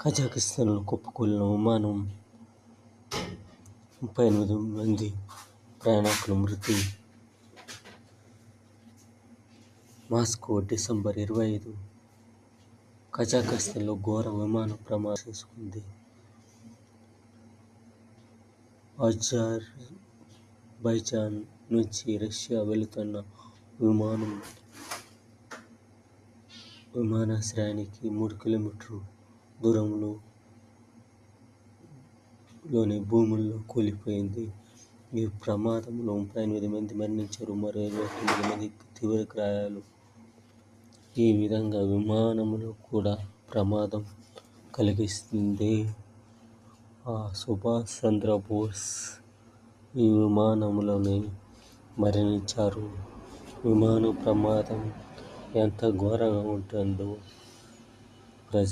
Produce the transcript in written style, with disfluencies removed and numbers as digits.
కజాకిస్తాన్లో కుప్పకూలిన విమానం 38 మంది ప్రయాణికుల మృతి. మాస్కో, డిసెంబర్ 25 కజాకిస్తాన్లో ఘోర విమాన ప్రమాదం చోటు చేసుకుంది. అజర్బైజాన్ నుంచి రష్యా వెళుతున్న విమానాశ్రయానికి 3 కిలోమీటర్ల దూరంలోని భూముల్లో కూలిపోయింది. ఈ ప్రమాదంలో 38 మంది మరణించారు, మరో 29 మందికి తీవ్ర గాయాలు. ఈ విధంగా విమానంలో కూడా ప్రమాదం కలిగింది. సుభాష్ చంద్రబోస్ ఈ విమానంలోనే మరణించారు. విమాన ప్రమాదం ఎంత ఘోరంగా ఉంటుందో